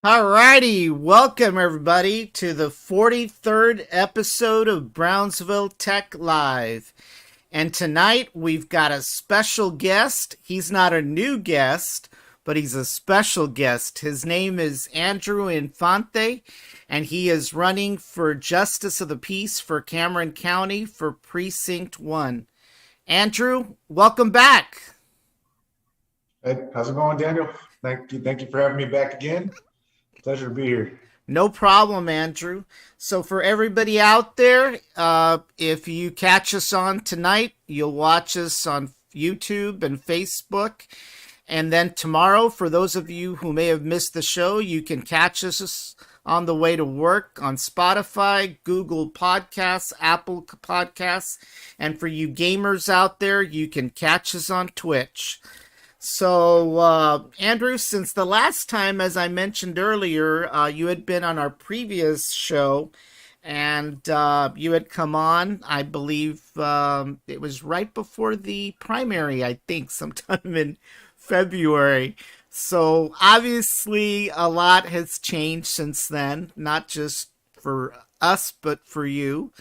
Alrighty, welcome everybody to the 43rd episode of Brownsville Tech Live. And tonight we've got a special guest. He's not a new guest, but he's a special guest. His name is Andrew Infante, and he is running for Justice of the Peace for Cameron County for Precinct 1. Andrew, welcome back. Hey, how's it going, Daniel? Thank you for having me back again. Pleasure to be here. No problem, Andrew. So, for everybody out there, if you catch us on tonight, you'll watch us on YouTube and Facebook. And then tomorrow, for those of you who may have missed the show, you can catch us on the way to work on Spotify, Google Podcasts, Apple Podcasts. And for you gamers out there, you can catch us on Twitch. So, Andrew, since the last time, as I mentioned earlier, you had been on our previous show and you had come on, I believe it was right before the primary, I think, sometime in February. So, obviously, a lot has changed since then, not just for us, but for you.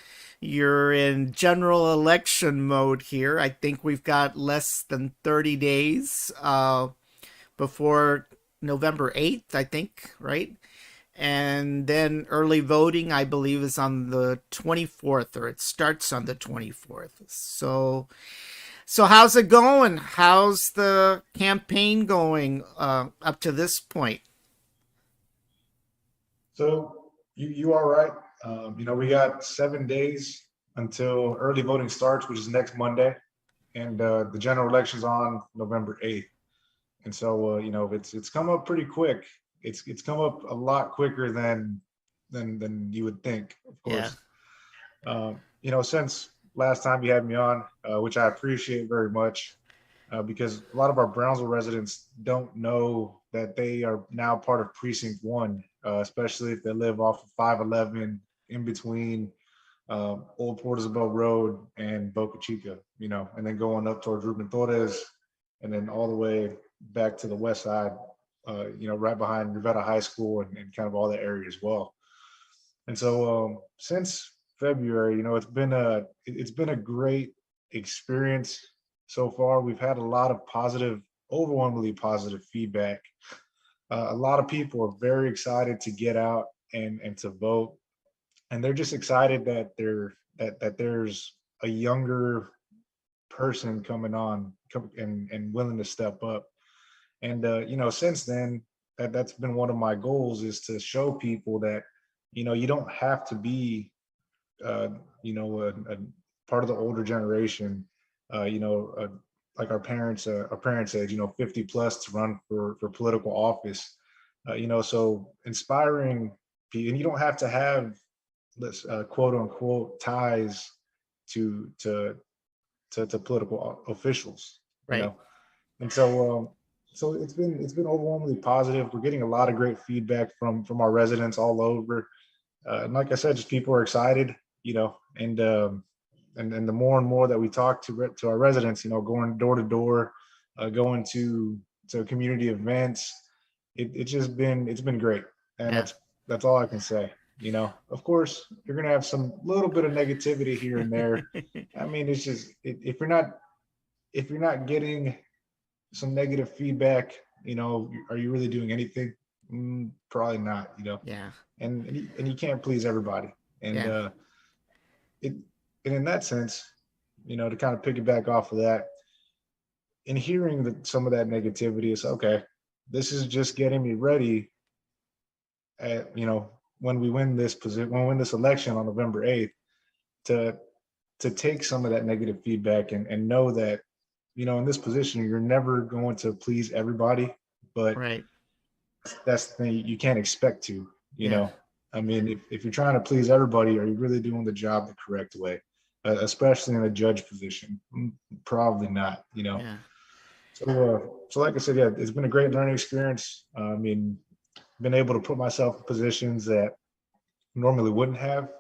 You're in general election mode here. I think we've got less than 30 days before November 8th, I think, right? And then early voting, I believe, is on the 24th, or it starts on the 24th. So how's it going? How's the campaign going up to this point? So you are right. We got 7 days until early voting starts, which is next Monday, and the general election's on November 8th. And so it's come up pretty quick. It's come up a lot quicker than you would think, of Yeah. course. Since last time you had me on, which I appreciate very much, because a lot of our Brownsville residents don't know that they are now part of Precinct 1, especially if they live off of 511 in between Old Port Isabel Road and Boca Chica, and then going up towards Ruben Torres and then all the way back to the west side, right behind Rivera High School and kind of all that area as well. And so since February, it's been a great experience so far. We've had a lot of positive, overwhelmingly positive feedback. A lot of people are very excited to get out and to vote, and they're just excited that there's a younger person coming on and willing to step up. And since then, that's been one of my goals, is to show people that you don't have to be a part of the older generation, uh, you know, uh, like our parents age, 50 plus, to run for political office. So inspiring, and you don't have to have this quote unquote ties to to to political officials, you Right. know. And so it's been overwhelmingly positive. We're getting a lot of great feedback from our residents all over. And like I said, just people are excited, and the more and more that we talk to our residents, going door to door, going to community events, it's been great, and Yeah. that's all I can say. Of course, you're gonna have some little bit of negativity here and there. I mean, it's just, if you're not getting some negative feedback, are you really doing anything? Probably not. Yeah. And you can't please everybody. And Yeah. it and in that sense, to kind of piggyback off of that, in hearing some of that negativity, is okay. This is just getting me ready. When we win this position, when we win this election on November 8th, to take some of that negative feedback and know that, in this position, you're never going to please everybody, but Right. that's the thing, you can't expect to. you Yeah. know I mean, if you're trying to please everybody, are you really doing the job the correct way? Especially in a judge position. Probably not. Yeah. So like I said, yeah, it's been a great learning experience. I mean, been able to put myself in positions that normally wouldn't have.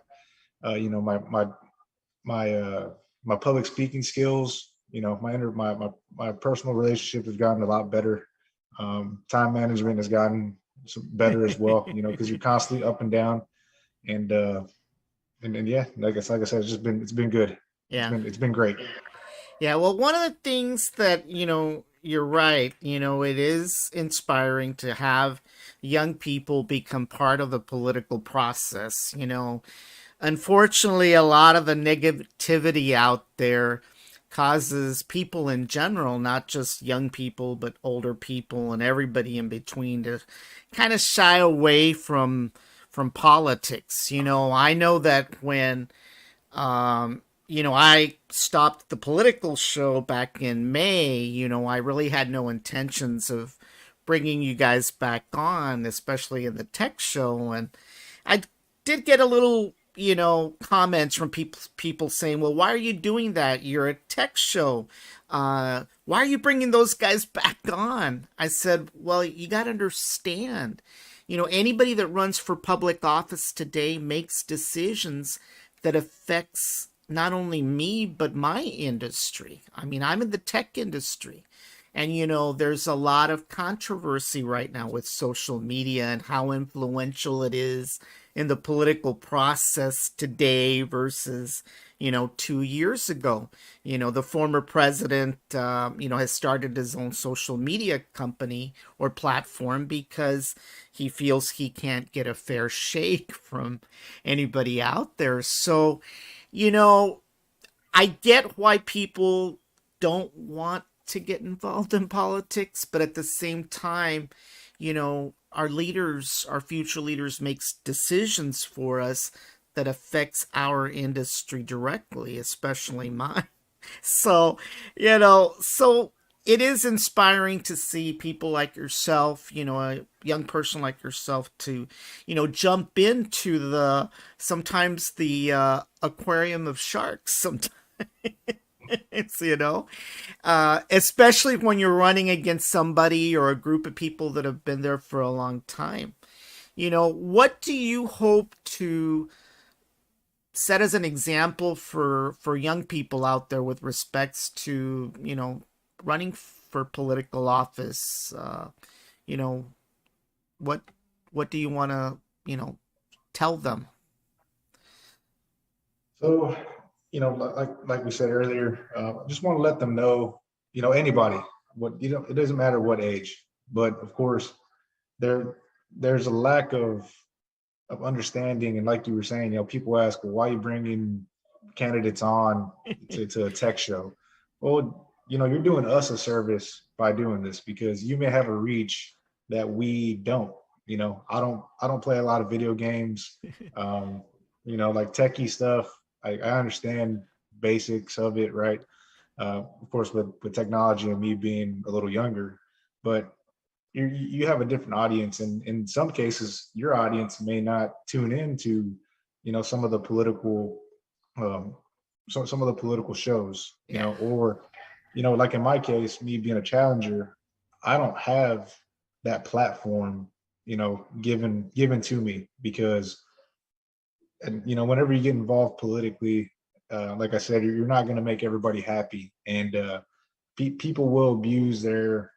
My public speaking skills, my personal relationship has gotten a lot better. Time management has gotten better as well, because you're constantly up and down. And and yeah, like I said, it's been good. Yeah. It's been great. Yeah, well, one of the things that, you're right, it is inspiring to have young people become part of the political process. Unfortunately, a lot of the negativity out there causes people in general, not just young people, but older people and everybody in between, to kind of shy away from politics. I know that when I stopped the political show back in May. I really had no intentions of bringing you guys back on, especially in the tech show. And I did get a little, comments from people saying, "Well, why are you doing that? You're a tech show. Why are you bringing those guys back on?" I said, "Well, you got to understand. Anybody that runs for public office today makes decisions that affects not only me but my industry. I mean, I'm in the tech industry, and there's a lot of controversy right now with social media and how influential it is in the political process today versus 2 years ago. The former president has started his own social media company or platform because he feels he can't get a fair shake from anybody out there. So you know, I get why people don't want to get involved in politics, but at the same time, our leaders, our future leaders makes decisions for us that affects our industry directly, especially mine. So, so it is inspiring to see people like yourself, a young person like yourself to, jump into the sometimes the aquarium of sharks sometimes. It's, especially when you're running against somebody or a group of people that have been there for a long time. What do you hope to set as an example for young people out there with respects to running for political office? You know what what do you want to tell them? So, like we said earlier, I just want to let them know, anybody, what it doesn't matter what age, but of course, there there's a lack of understanding, and like you were saying, people ask, well, why are you bringing candidates on to a tech show? Well, you're doing us a service by doing this because you may have a reach that we don't. I don't play a lot of video games. Um, like techie stuff. I understand basics of it, right? Of course, with technology and me being a little younger, but you have a different audience, and in some cases, your audience may not tune in to, some of the political, um, some of the political shows, Yeah. or, like in my case, me being a challenger, I don't have that platform, given to me because, and whenever you get involved politically, like I said, you're not going to make everybody happy, and people will abuse their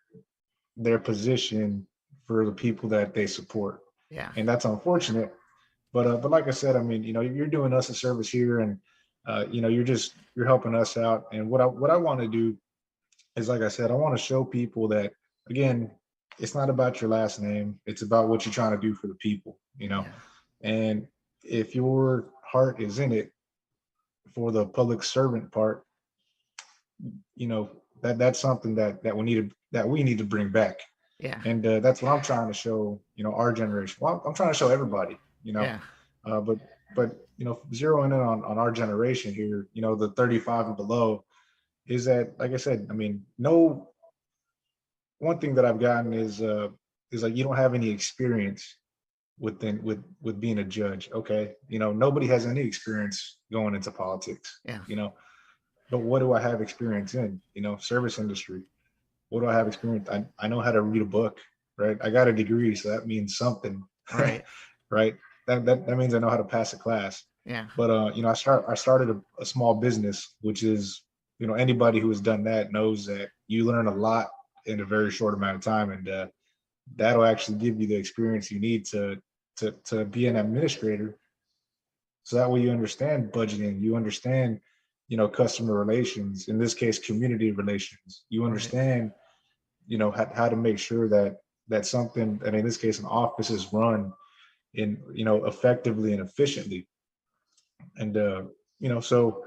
position for the people that they support, Yeah. and that's unfortunate. But like I said, I mean, you're doing us a service here, and you're helping us out. And what I want to do is, like I said, I want to show people that, again, it's not about your last name; it's about what you're trying to do for the people. Yeah. And if your heart is in it for the public servant part, that's something that we need to bring back. Yeah. And that's what I'm trying to show, our generation. Well, I'm trying to show everybody, Yeah. but zeroing in on our generation here, the 35 and below, is that, like I said, I mean, no, one thing that I've gotten is like, you don't have any experience with being a judge. Okay, nobody has any experience going into politics, Yeah. but what do I have experience in? Service industry. What do I have experience? I know how to read a book, right? I got a degree, so that means something, Right. right? That means I know how to pass a class. Yeah. But I started a small business, which is, anybody who has done that knows that you learn a lot in a very short amount of time. And that'll actually give you the experience you need to be an administrator. So that way you understand budgeting, you understand, customer relations, in this case, community relations. You Right. understand, how to make sure that something, and in this case, an office is run in, effectively and efficiently. And so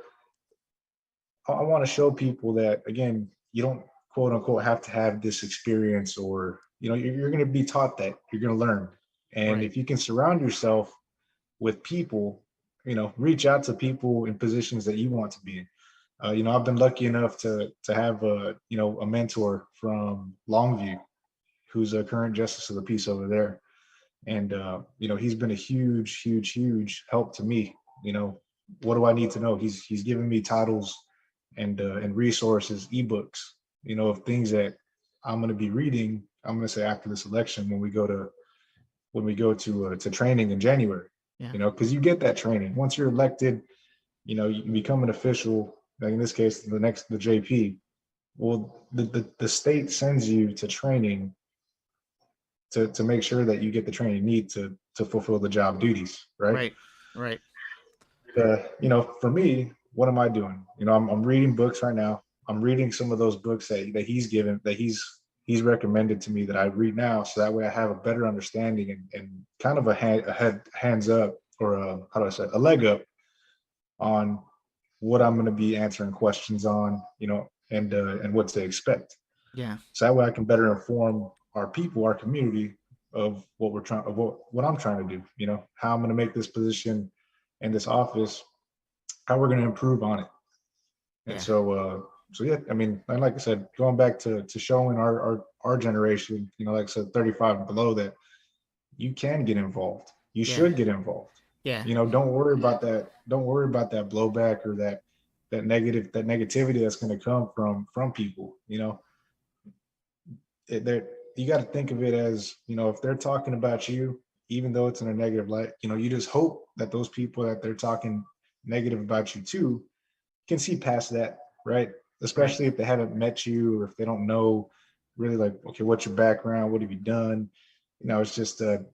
I want to show people that, again, you don't quote unquote have to have this experience, or you're going to be taught that, you're going to learn. And Right. if you can surround yourself with people, reach out to people in positions that you want to be in. I've been lucky enough to have a mentor from Longview, who's a current justice of the peace over there, and he's been a huge, huge, huge help to me. What do I need to know? He's given me titles and resources, ebooks, of things that I'm going to be reading. I'm going to say after this election, when we go to training in January, Yeah. because you get that training once you're elected. You can become an official. Like in this case, the JP. Well, the state sends you to training to make sure that you get the training you need to fulfill the job duties, right? Right. Right. For me, what am I doing? I'm reading books right now. I'm reading some of those books that he's given, that he's recommended to me, that I read now, so that way I have a better understanding and kind of hands up, or how do I say, a leg up on what I'm going to be answering questions on, and what to expect. Yeah. So that way I can better inform our people, our community, of what I'm trying to do. How I'm going to make this position and this office, how we're going to improve on it. And Yeah. so yeah, I mean, like I said, going back to showing our generation, like I said, 35 and below, that you can get involved. You Yeah. should get involved. Yeah. Don't worry about that. Don't worry about that blowback, or that negativity that's going to come from people. You got to think of it as, if they're talking about you, even though it's in a negative light, you just hope that those people that they're talking negative about you too can see past that, right? Right. Especially if they haven't met you, or if they don't know really, like, okay, what's your background? What have you done? It's just some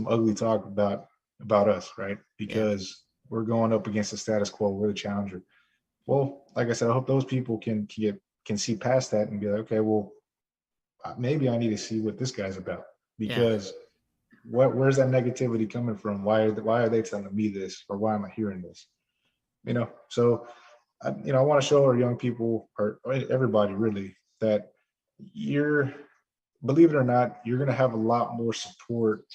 ugly talk about us, right? Yeah. Because we're going up against the status quo, we're the challenger. Well, like I said, I hope those people can see past that and be like, okay, well, maybe I need to see what this guy's about, Yeah. because where's that negativity coming from? Why are they telling me this, or why am I hearing this? So I want to show our young people, or everybody really, that you're, believe it or not, you're going to have a lot more support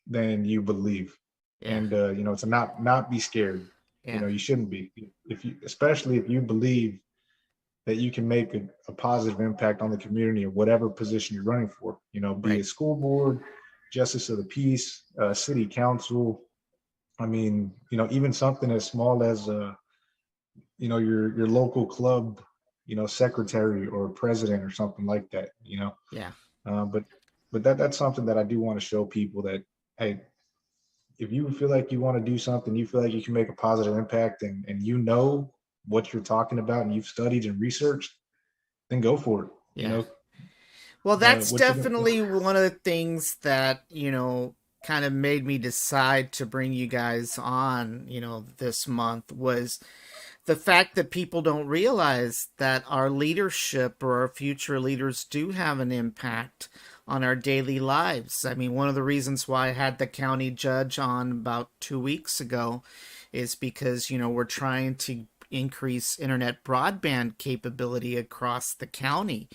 than you believe. Yeah. And to not be scared. Yeah. You shouldn't be. Especially if you believe that you can make a positive impact on the community, or whatever position you're running for, be Right. it school board, justice of the peace, city council. I mean, even something as small as your local club, secretary or president, or something like that. Yeah. But that's something that I do want to show people, that, hey, if you feel like you want to do something, you feel like you can make a positive impact, and what you're talking about, and you've studied and researched, then go for it. Yeah. Well, that's What you definitely one of the things that, kind of made me decide to bring you guys on, this month, was the fact that people don't realize that our leadership, or our future leaders, do have an impact on our daily lives. I mean, one of the reasons why I had the county judge on about 2 weeks ago is because, we're trying to increase internet broadband capability across the county.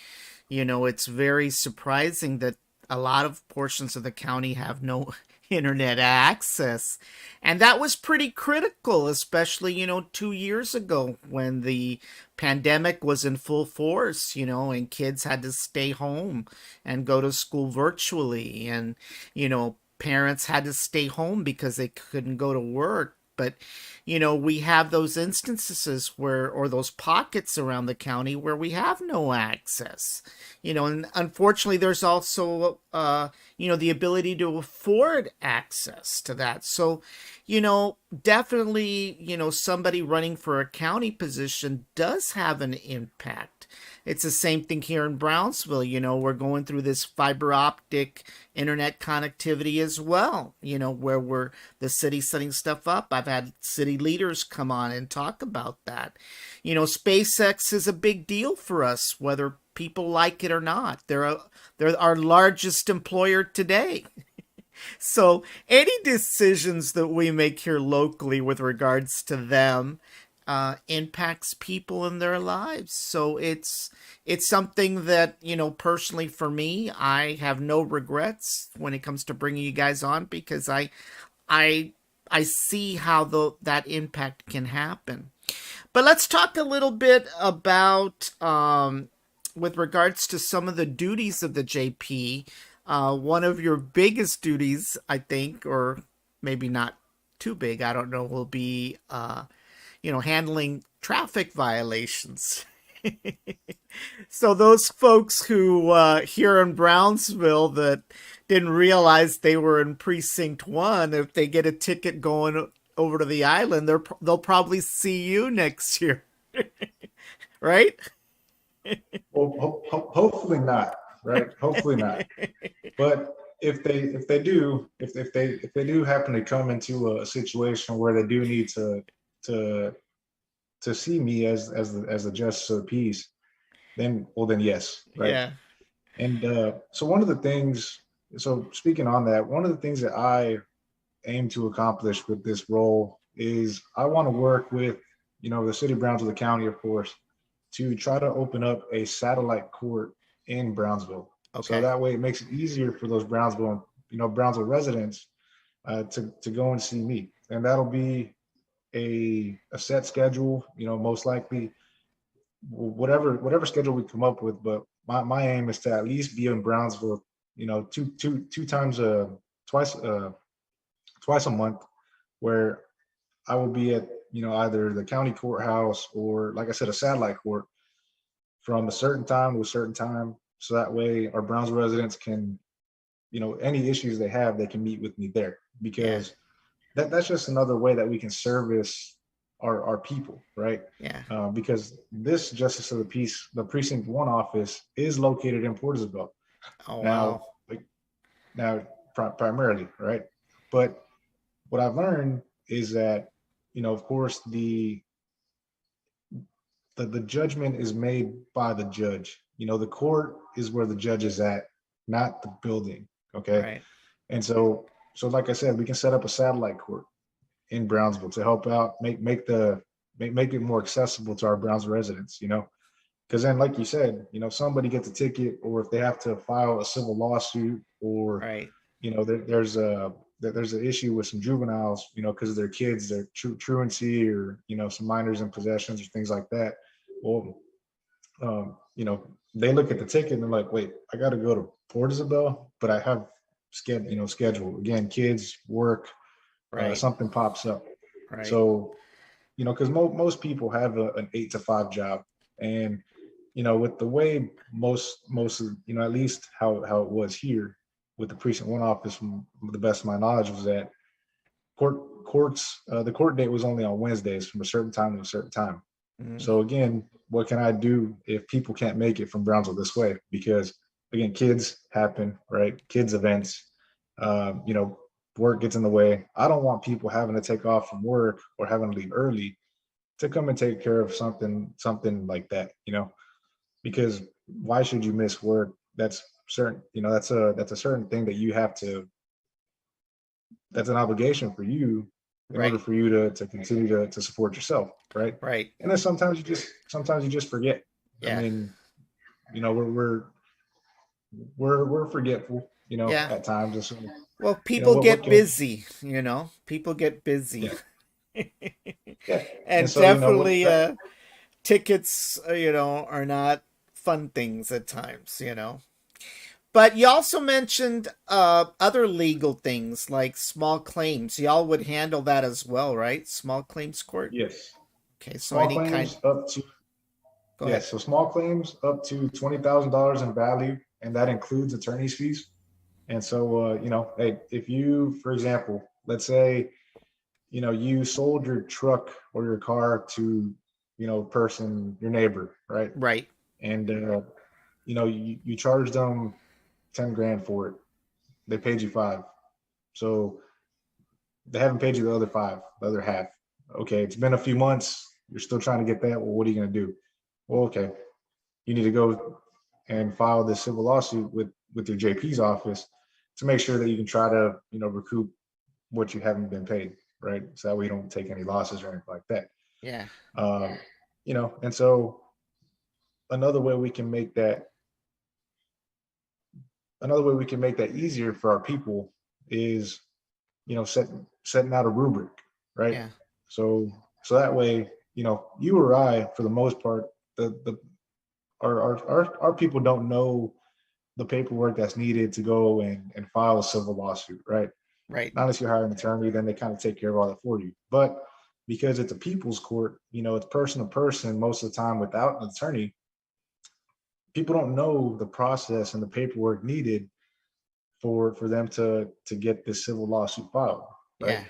It's very surprising that a lot of portions of the county have no internet access. And that was pretty critical, especially, 2 years ago when the pandemic was in full force, and kids had to stay home and go to school virtually. And, parents had to stay home because they couldn't go to work. But, we have those instances where, or those pockets around the county where we have no access. And unfortunately, there's also, the ability to afford access to that. So, definitely, somebody running for a county position does have an impact. It's the same thing here in Brownsville. We're going through this fiber optic internet connectivity as well, where we're the city setting stuff up. I've had city leaders come on and talk about that. SpaceX is a big deal for us, whether people like it or not. They're our largest employer today. So any decisions that we make here locally with regards to them impacts people in their lives. So it's something that, personally for me, I have no regrets when it comes to bringing you guys on, because I I see how that impact can happen. But let's talk a little bit about, with regards to some of the duties of the JP. One of your biggest duties, I think, or maybe not too big, I don't know, will be, handling traffic violations. So those folks who here in Brownsville that didn't realize they were in precinct 1, if they get a ticket going over to the island, they'll probably see you next year, right? Well, hopefully not, right? Hopefully not. But if they do happen to come into a situation where they do need to to see me as the justice of the peace, then yes, right? Yeah. And so one of the things, so speaking on that, one of the things that I aim to accomplish with this role is I want to work with, the city of Brownsville, the county, of course, to try to open up a satellite court in Brownsville. So Okay. that way it makes it easier for those Brownsville residents to go and see me. And that'll be a set schedule, most likely whatever schedule we come up with. But my aim is to at least be in Brownsville, two times twice twice a month, where I will be at either the county courthouse or, like I said, a satellite court from a certain time to a certain time. So that way our Brownsville residents can, any issues they have, they can meet with me there, Yeah. because that's just another way that we can service our people, right? Yeah. Because this Justice of the Peace, the Precinct 1 office, is located in Port Isabel. Oh, Now, wow. like, now primarily, right? But what I've learned is that, of course, the judgment is made by the judge. The court is where the judge is at, not the building. Okay. Right. And so like I said, we can set up a satellite court in Brownsville to help out, make it more accessible to our Brownsville residents, because then, like you said, if somebody gets a ticket, or if they have to file a civil lawsuit, or Right. there's an issue with some juveniles, because of their kids, their truancy, or some minors in possessions or things like that. Well, they look at the ticket and they're like, wait, I got to go to Port Isabel, but I have schedule again, kids, work, Right. something pops up. Right. So, because most people have an 8 to 5 job, and with the way most of, at least how it was here with the precinct 1 office, from the best of my knowledge, was that the court date was only on Wednesdays from a certain time to a certain time. Mm. So again, what can I do if people can't make it from Brownsville this way? Because again, kids happen, right? Kids events, work gets in the way. I don't want people having to take off from work or having to leave early to come and take care of something like that, because why should you miss work? That's certain, that's a certain thing that you have to, that's an obligation for you in order Right. for you to continue to support yourself, right? Right. And then sometimes you just forget. I Yeah. mean, we're forgetful, Yeah. at times. And so, Well, people what get can, busy, People get busy. yeah, yeah. And And so, what definitely, that, tickets, are not fun things at times. But you also mentioned other legal things like small claims. Y'all would handle that as well, right? Small claims court. yes, Okay, so small any kind. claims up to, Go ahead. yes, so small claims up to $20,000 in value, and that includes attorney's fees. And so, hey, if you, for example, let's say, you sold your truck or your car to, person, your neighbor, right? Right. and you charge them 10 grand for it. They paid you five, so they haven't paid you the other five, the other half. Okay, it's been a few months. You're still trying to get that. Well, what are you going to do? Well, okay, you need to go and file this civil lawsuit with your JP's office to make sure that you can try to recoup what you haven't been paid, right? So that way you don't take any losses or anything like that. Yeah. Um, and so another way we can make that easier for our people is setting out a rubric, right? Yeah. So that way, you or I, for the most part, the our people don't know the paperwork that's needed to go and file a civil lawsuit, right? Right. Not unless you hire an attorney, then they kind of take care of all that for you. But because it's a people's court, it's person to person most of the time without an attorney, people don't know the process and the paperwork needed for them to get this civil lawsuit filed, right? Yeah.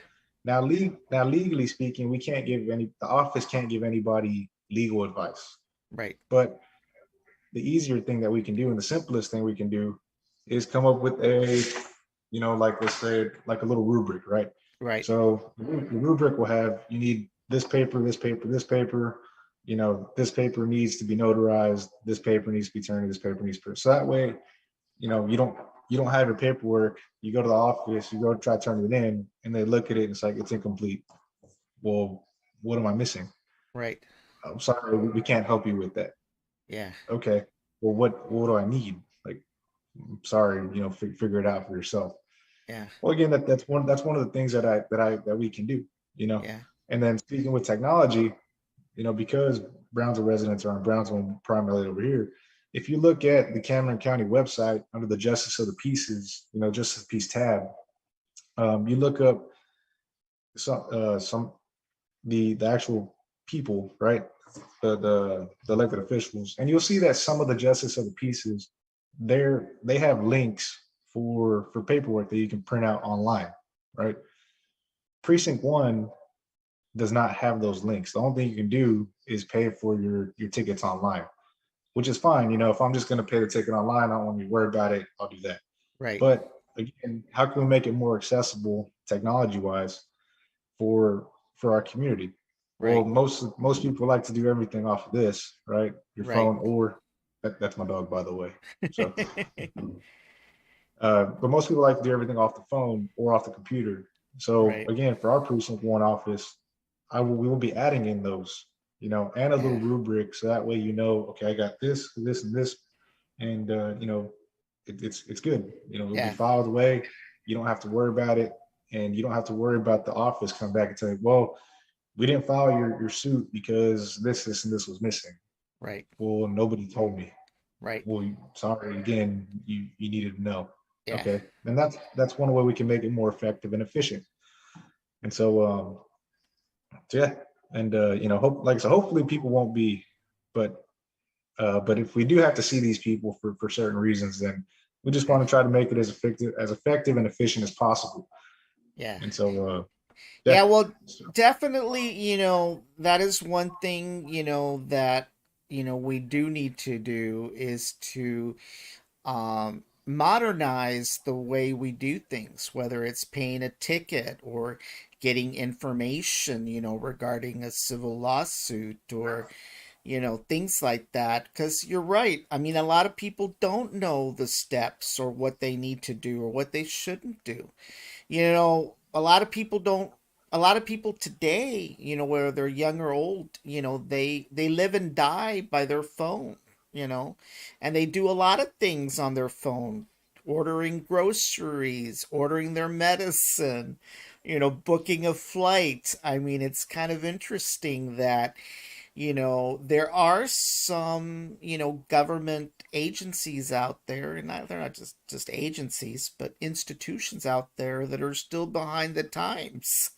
Now legally speaking, the office can't give anybody legal advice. Right. But the easier thing that we can do and the simplest thing we can do is come up with like let's say like a little rubric, right? Right. So the rubric will have, you need this paper, this paper, this paper. This paper needs to be notarized. This paper needs to be turned. This paper needs to. So that way, you don't have your paperwork. You go to the office, you go try turning it in, and they look at it and it's like it's incomplete. Well, what am I missing? Right. I'm sorry, we can't help you with that. Yeah. Okay. Well, what do I need? Like, I'm sorry, figure it out for yourself. Yeah. Well, again, that's one of the things that we can do. You know, Yeah. and then speaking with technology, because Brownsville residents are in Brownsville primarily over here. If you look at the Cameron County website under the Justice of the Peaces, Justice of the Peace tab, you look up some the actual people, right? The elected officials, and you'll see that some of the Justice of the Peaces, they have links for paperwork that you can print out online, right? Precinct one does not have those links. The only thing you can do is pay for your tickets online, which is fine. If I'm just going to pay the ticket online, I don't want to worry about it. I'll do that. Right. But again, how can we make it more accessible technology wise for our community? Well, Right. most people like to do everything off of this, right? Your Right. phone, or that's my dog, by the way. So, but most people like to do everything off the phone or off the computer. So Right. again, for our precinct one office, we will be adding in those, and a little Yeah. rubric, so that way okay, I got this, this, and this, and it's good. It'll be Yeah. filed away. You don't have to worry about it, and you don't have to worry about the office coming back and saying, "Well, we didn't file your suit because this, and this was missing." Right. Well, nobody told me. Right. Well, sorry again. You needed to know. Yeah. Okay, and that's one way we can make it more effective and efficient. And so yeah, and like I said, hopefully people won't be, but but if we do have to see these people for certain reasons, then we just want to try to make it as effective and efficient as possible. Yeah. And so yeah, Yeah, well, so, definitely, that is one thing, that, we do need to do is to modernize the way we do things, whether it's paying a ticket or getting information, regarding a civil lawsuit or, things like that. Because you're right. I mean, a lot of people don't know the steps or what they need to do or what they shouldn't do. A lot of people today, whether they're young or old, they live and die by their phone, you know, and they do a lot of things on their phone, ordering groceries, ordering their medicine, booking a flight. I mean, it's kind of interesting that there are some, government agencies out there, and they're not just agencies, but institutions out there that are still behind the times.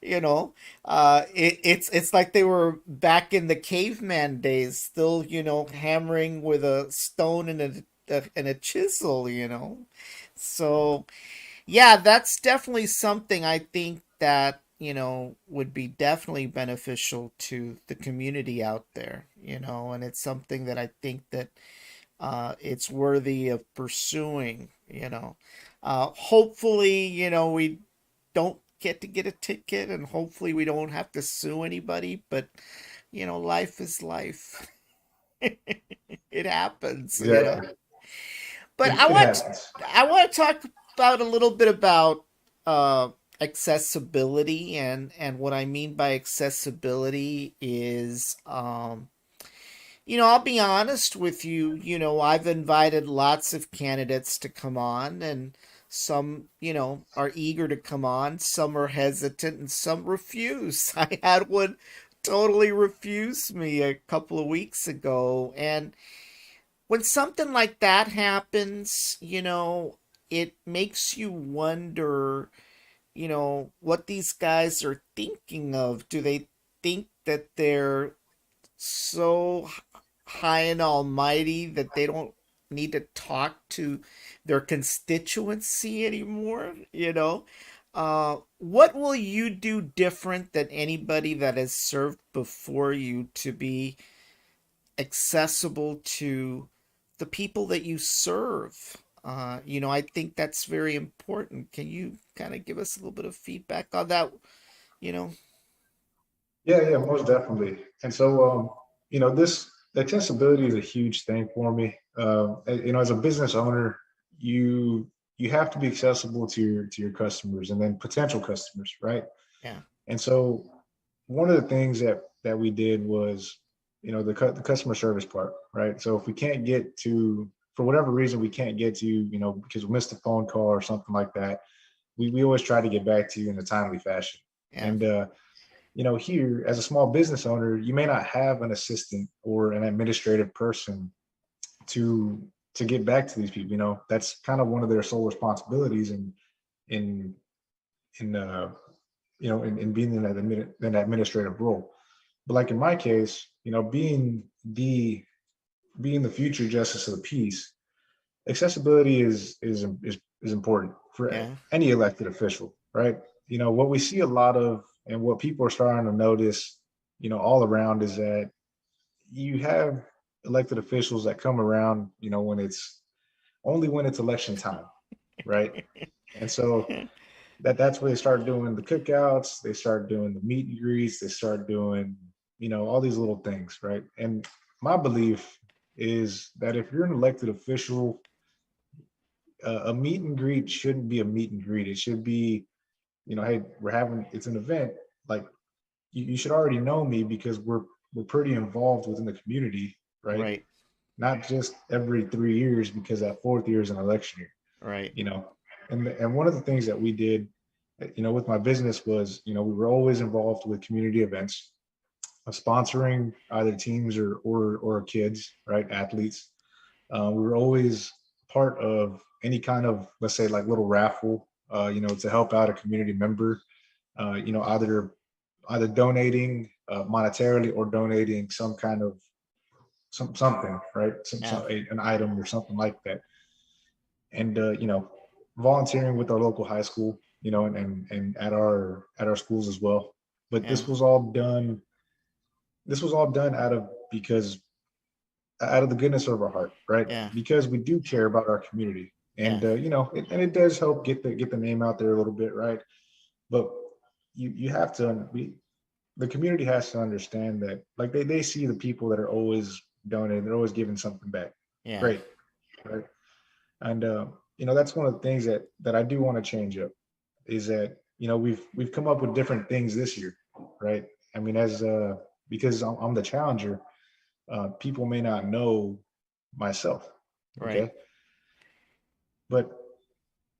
You know, it's like they were back in the caveman days, still, hammering with a stone and a chisel. So yeah, that's definitely something I think that would be definitely beneficial to the community out there, and it's something that I think that it's worthy of pursuing, hopefully, we don't get a ticket, and hopefully we don't have to sue anybody, but life is life. It happens. Exactly. But It happens. I want to talk about a little bit about uh, accessibility, and what I mean by accessibility is, I'll be honest with you. I've invited lots of candidates to come on, and some, are eager to come on. Some are hesitant, and some refuse. I had one totally refuse me a couple of weeks ago, and when something like that happens, it makes you wonder, what these guys are thinking of. Do they think that they're so high and almighty that they don't need to talk to their constituency anymore? What will you do different than anybody that has served before you to be accessible to the people that you serve? I think that's very important. Can you kind of give us a little bit of feedback on that? You know, Yeah, yeah, most definitely. And so, this accessibility is a huge thing for me. As a business owner, you you have to be accessible to your customers and then potential customers, right? yeah, And so, one of the things that we did was, the customer service part, right? So if we can't get to, for whatever reason, we can't get to you, because we missed a phone call or something like that, we always try to get back to you in a timely fashion. yeah, And here as a small business owner, you may not have an assistant or an administrative person to get back to these people. That's kind of one of their sole responsibilities in in in being in that administrative role. But like in my case, being the future justice of the peace, accessibility is important for yeah, any elected official, right? What we see a lot of, and what people are starting to notice, all around, is that you have elected officials that come around, when it's election time, right? And so that's where they start doing the cookouts, they start doing the meet and greets, they start doing, all these little things, right? And my belief is that if you're an elected official, a meet and greet shouldn't be a meet and greet. It should be, hey, it's an event. Like, you should already know me because we're pretty involved within the community, right? right, Not just every 3 years because that fourth year is an election year, right, you know. And one of the things that we did, with my business was, we were always involved with community events, sponsoring either teams or kids, right, athletes. We were always part of any kind of, let's say, like little raffle, to help out a community member, either donating monetarily or donating some kind of something, right? yeah, An item or something like that. And volunteering with our local high school, and at our schools as well. But yeah, this was all done out of the goodness of our heart, right? yeah, Because we do care about our community, yeah, and and it does help get the name out there a little bit, right? But you have to the community has to understand that, like, they see the people that are always donating, they're always giving something back. yeah, Great, right? And that's one of the things that I do want to change up, is that we've come up with different things this year, right? I mean, as because I'm the challenger, people may not know myself, right, okay? But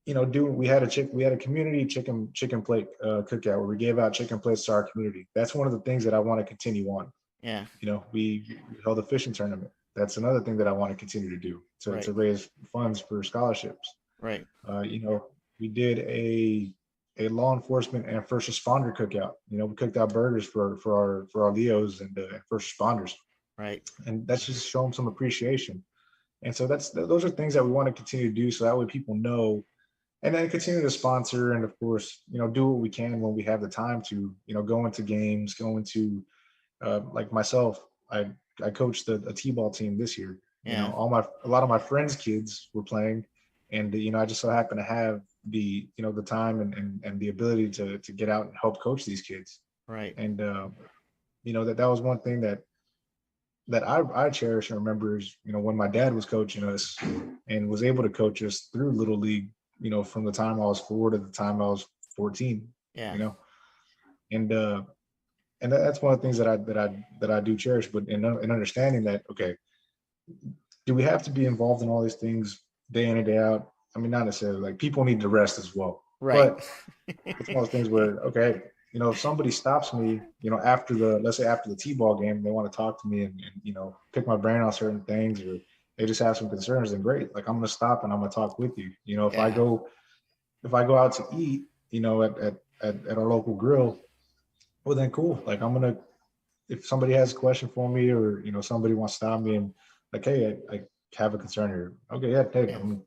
do we had a community chicken plate cookout where we gave out chicken plates to our community. That's one of the things that I want to continue on. yeah, We held a fishing tournament. That's another thing that I want to continue to do, right, to raise funds for scholarships. right, Uh, you know, we did a law enforcement and first responder cookout. We cooked out burgers for our Leos and first responders, right, and that's just show them some appreciation. And so those are things that we want to continue to do, so that way people know and then continue to sponsor, and of course, do what we can when we have the time to, go into games, go into, like myself, I coached a t-ball team this year. Yeah. A lot of my friends' kids were playing, and I just so happened to have the time and the ability to get out and help coach these kids. Right. And that was one thing that I cherish and remember is, when my dad was coaching us and was able to coach us through little league, from the time I was 4 to the time I was 14, Yeah. you know, and that's one of the things that I do cherish. But in understanding that, okay, do we have to be involved in all these things day in and day out? I mean, not necessarily. Like, people need to rest as well, Right. but it's one of those things where, okay, if somebody stops me, after let's say after the t-ball game, they want to talk to me and pick my brain on certain things, or they just have some concerns, then great. Like, I'm going to stop and I'm going to talk with you. If I Yeah. go out to eat, at our local grill, well, then cool. Like, I'm going to, if somebody has a question for me, or, somebody wants to stop me and like, hey, I have a concern here. Okay. Yeah. Hey, Yeah. I'm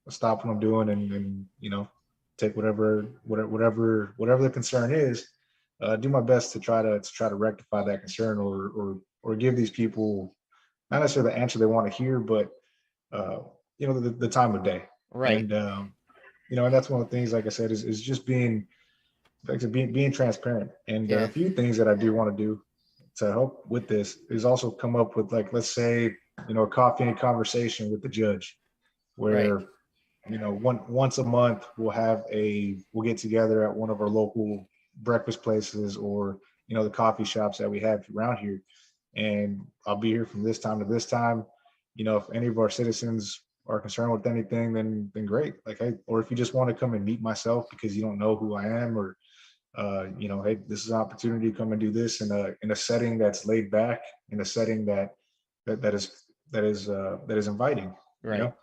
stop what I'm doing, and take whatever the concern is, do my best to try to rectify that concern, or give these people not necessarily the answer they want to hear, but uh, the time of day. Right. And and that's one of the things, like I said, is just being transparent. And a Yeah. few things that I do want to do to help with this is also come up with, like, let's say, a coffee and conversation with the judge, Right. where once a month we'll get together at one of our local breakfast places, or the coffee shops that we have around here, and I'll be here from this time to this time. If any of our citizens are concerned with anything, then great. Like, hey, or if you just want to come and meet myself because you don't know who I am, or hey, this is an opportunity to come and do this in a setting that's laid back, in a setting that is inviting. you Right. know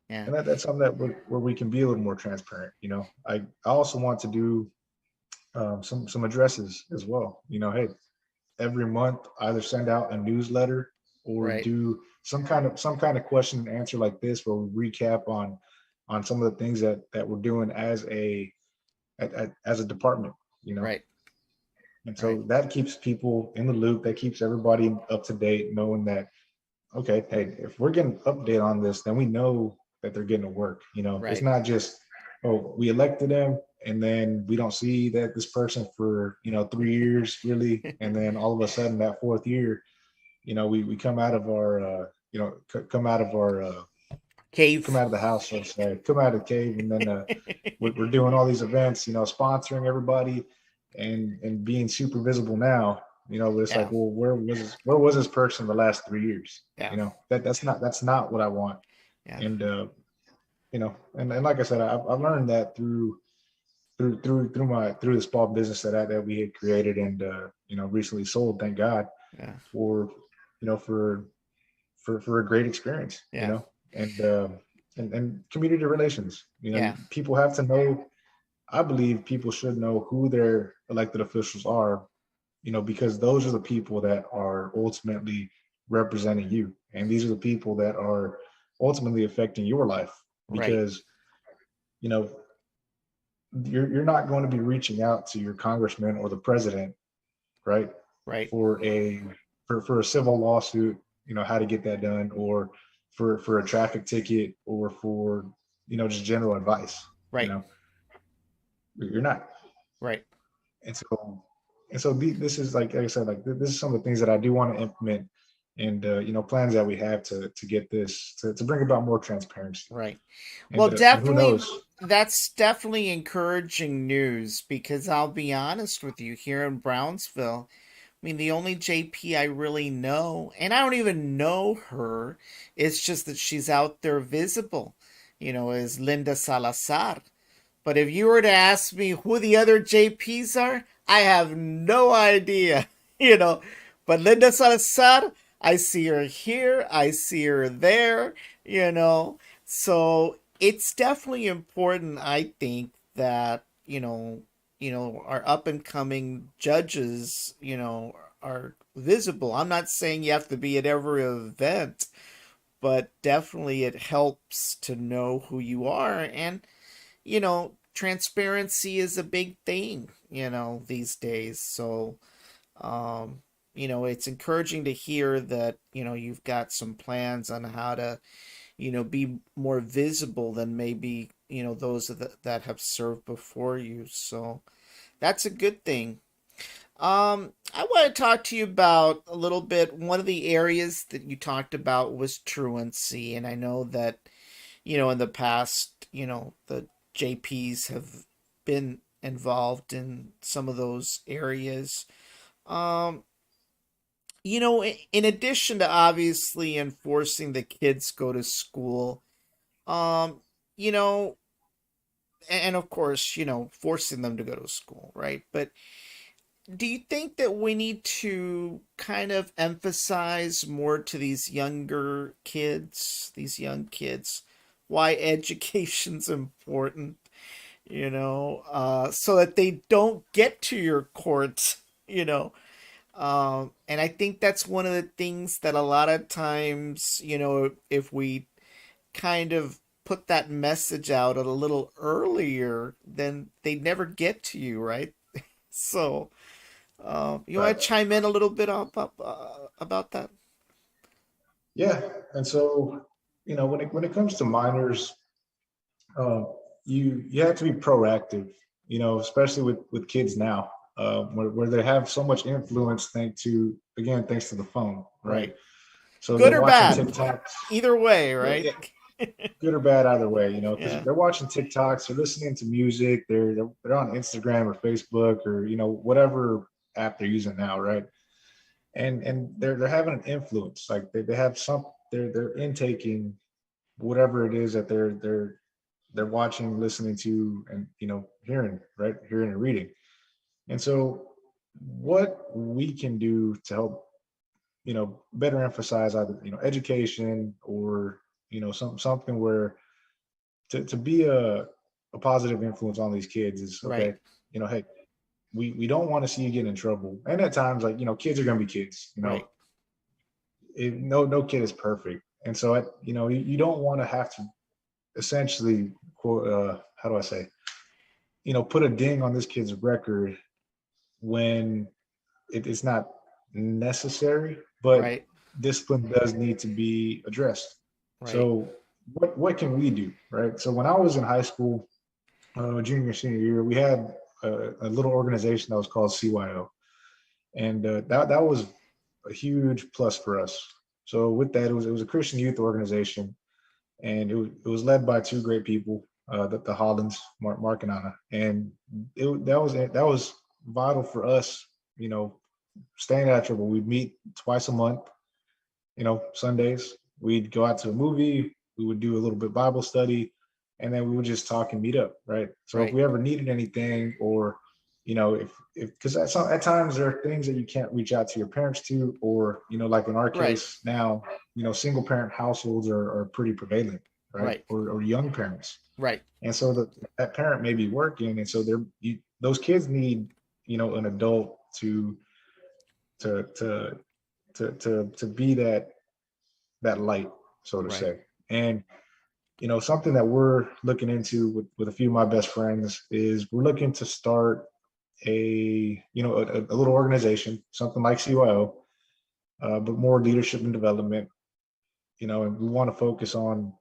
Yeah. and that's something where we can be a little more transparent. I also want to do some addresses as well. Hey, every month either send out a newsletter, or Right. do some kind of question and answer like this, where we recap on some of the things that we're doing as a department. you know Right. and Right. so that keeps people in the loop, that keeps everybody up to date, knowing that, okay, hey, if we're getting update on this, then we know that they're getting to work. It's Right. not just, oh, we elected them and then we don't see that this person for 3 years really, and then all of a sudden that fourth year, we come out of our come Cave. out of the house, let's say, come out of the cave, and then we're doing all these events, sponsoring everybody, and being super visible now. But it's Yeah. like, well, where was this person the last 3 years? Yeah. That's not what I want. Yeah. And and like I said, I've learned that through the small business that we had created, and recently sold, thank God, Yeah. for for a great experience. Yeah. And community relations. Yeah. People have to know. I believe people should know who their elected officials are, because those are the people that are ultimately representing you, and these are the people that are ultimately affecting your life. Right. Because you know you're not going to be reaching out to your congressman or the president, right, Right. for a civil lawsuit, how to get that done, or for a traffic ticket, or for just general advice. you Right. know you're not. Right. And so and so this is, like I said, like, this is some of the things that I do want to implement, and plans that we have to get this to bring about more transparency. Right. Well, And who definitely, knows. that's definitely encouraging news, because I'll be honest with you, here in Brownsville, I mean, the only JP I really know, and I don't even know her, it's just that she's out there visible, is Linda Salazar. But if you were to ask me who the other JPs are, I have no idea, you know. But Linda Salazar, I see her here, I see her there, you know. So it's definitely important, I think, that, our up and coming judges, are visible. I'm not saying you have to be at every event, but definitely it helps to know who you are. And, transparency is a big thing, these days. So, um, it's encouraging to hear that, you've got some plans on how to, be more visible than maybe, those that have served before you. So that's a good thing. I want to talk to you about a little bit. One of the areas that you talked about was truancy, and I know that, in the past, the JPs have been involved in some of those areas. Um, in addition to obviously enforcing the kids go to school, um, you know, and of course, forcing them to go to school, right? But do you think that we need to kind of emphasize more to these young kids, why education's important, so that they don't get to your courts, and I think that's one of the things that a lot of times, if we kind of put that message out a little earlier, then they never get to you, right? So, you want Right. to chime in a little bit about that? Yeah. And so, when it comes to minors, um, you have to be proactive, especially with kids now, where they have so much influence thanks to the phone, right? Right. So they're Good or watching bad? TikToks, Either way, yeah, right? yeah, good or bad either way, because Yeah. they're watching TikToks, they're listening to music, they're on Instagram or Facebook or whatever app they're using now, right? And they're having an influence, like they have some they're intaking whatever it is that they're watching, listening to, and hearing, right? Hearing and reading. And so what we can do to help, better emphasize either, education or, something where to be a positive influence on these kids is Right. okay, hey, we don't want to see you get in trouble. And at times, like, kids are gonna be kids, Right. no kid is perfect. And so you don't want to have to essentially quote, how do I say, put a ding on this kid's record when it's not necessary, but Right. discipline does need to be addressed. Right. So what can we do, right? So when I was in high school, junior senior year, we had a little organization that was called CYO, and that was a huge plus for us. So with that, it was a Christian youth organization, and it was led by two great people, the Hollands, Mark and Anna, and that was vital for us. You know, staying out of trouble. We'd meet twice a month. Sundays. We'd go out to a movie. We would do a little bit Bible study, and then we would just talk and meet up, right? So if Right. we ever needed anything, or if because at times there are things that you can't reach out to your parents to, or like in our Right. case now, single parent households are pretty prevalent, right? Right. Or young parents, Right. and so that parent may be working, and so those kids need an adult to to to be that light, so to Right. say. And something that we're looking into with a few of my best friends is we're looking to start a little organization, something like CYO, but more leadership and development. And we want to focus on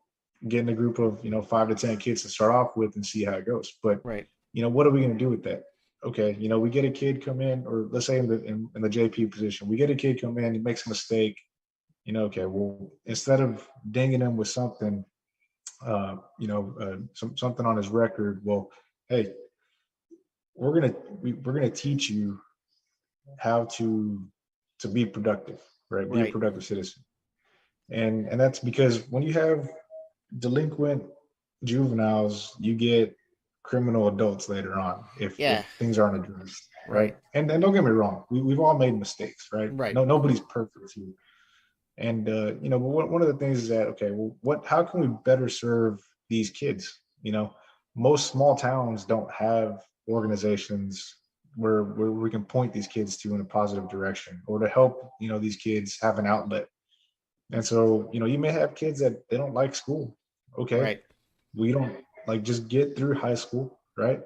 getting a group of 5 to 10 kids to start off with and see how it goes. But Right. what are we going to do with that? Okay, we get a kid come in, or let's say in the JP position, we get a kid come in, he makes a mistake. Okay, well, instead of dinging him with something, something on his record, well, hey, we're gonna teach you how to be productive, right? Be a Right. productive citizen, and that's because when you have delinquent juveniles, you get criminal adults later on if Yeah. things aren't addressed, right? Right. And don't get me wrong, we've all made mistakes, right? Right. Nobody's perfect here. And but one of the things is that, okay, well, how can we better serve these kids? Most small towns don't have organizations where we can point these kids to in a positive direction, or to help these kids have an outlet. And so, you may have kids that they don't like school. Okay. Right. We don't like just get through high school, right?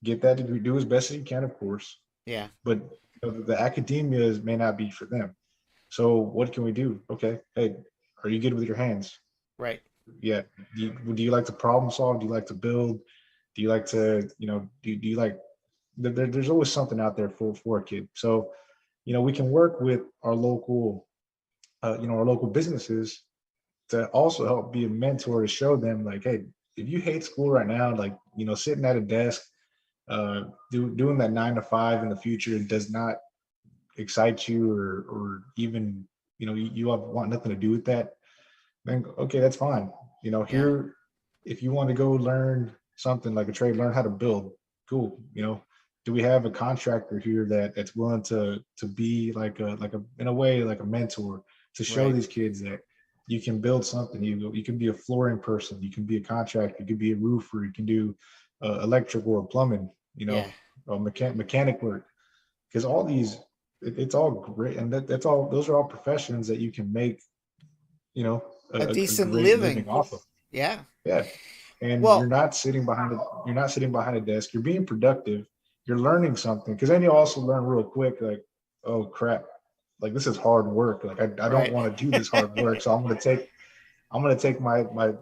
Get that degree, do as best as you can, of course. Yeah. But the academia may not be for them. So what can we do? Okay. Hey, are you good with your hands? Right. Yeah. Do you like to problem solve? Do you like to build? Do you like to, do you like, there's always something out there for a kid. So, we can work with our local businesses to also help be a mentor to show them like, hey, if you hate school right now, like, sitting at a desk, doing that 9 to 5 in the future does not excite you, or even, you want nothing to do with that, then okay, that's fine. Yeah. Here, if you want to go learn something like a trade, learn how to build, cool. Do we have a contractor here that's willing to be like a in a way like a mentor to show Right. these kids that you can build something. You can be a flooring person, you can be a contractor, you can be a roofer, you can do electrical or plumbing, Yeah. or mechanic work, because all these, it's all great, and that's all, those are all professions that you can make, you know A a decent great living living. off of. Yeah. Yeah. And Well, you're not sitting behind a desk, you're being productive, you're learning something, because then you also learn real quick, like, oh crap, like this is hard work, like I don't right. want to do this hard work, so I'm going to take my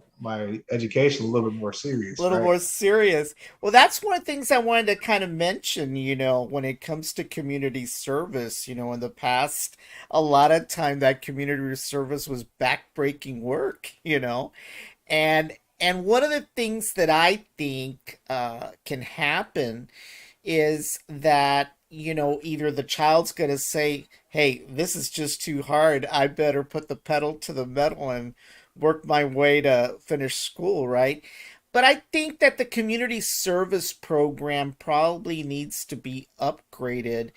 education a little bit more A serious, little right? more serious. Well, that's one of the things I wanted to kind of mention, when it comes to community service, in the past, a lot of time that community service was backbreaking work, and one of the things that I think can happen is that either the child's going to say, hey, this is just too hard, I better put the pedal to the metal and work my way to finish school, right? But I think that the community service program probably needs to be upgraded,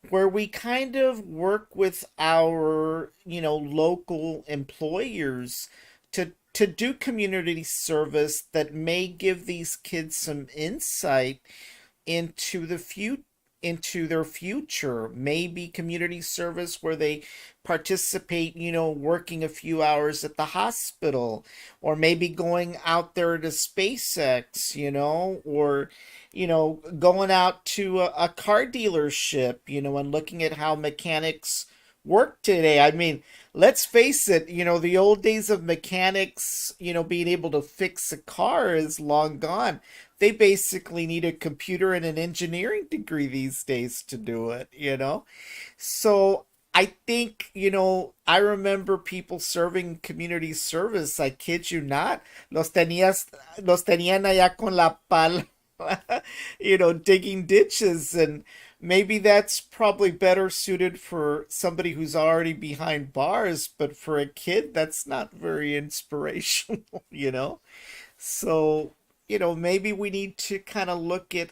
where we kind of work with our local employers to do community service that may give these kids some insight into into their future. Maybe community service where they participate, working a few hours at the hospital, or maybe going out there to SpaceX, or going out to a car dealership, and looking at how mechanics work today. I mean, let's face it, the old days of mechanics, being able to fix a car is long gone. They basically need a computer and an engineering degree these days to do it. So I think, I remember people serving community service. I kid you not. Los tenían allá con la pala, digging ditches. And maybe that's probably better suited for somebody who's already behind bars, but for a kid, that's not very inspirational, So, maybe we need to kind of look at,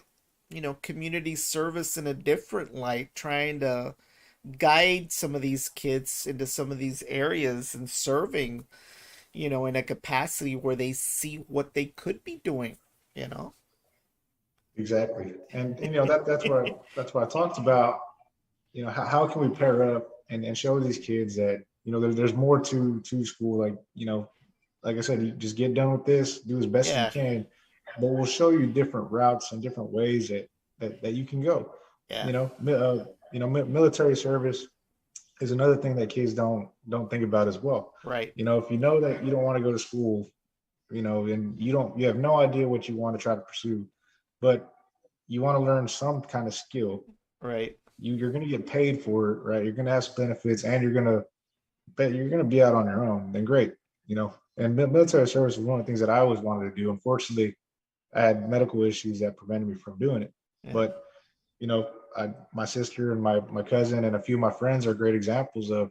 community service in a different light, trying to guide some of these kids into some of these areas and serving, in a capacity where they see what they could be doing, you know? Exactly. And that's what I talked about. How can we pair up and show these kids that there's more to school, like, like I said, you just get done with this, do as best as you Yeah, can, but we'll show you different routes and different ways that you can go. yeah, Military service is another thing that kids don't think about as well. right. If you know that you don't want to go to school, and you have no idea what you want to try to pursue, but you want to learn some kind of skill, Right. you're going to get paid for it, right? You're going to have some benefits, and you're going to be out on your own. Then great. And military service was one of the things that I always wanted to do. Unfortunately, I had medical issues that prevented me from doing it. Yeah. But my sister and my cousin and a few of my friends are great examples of,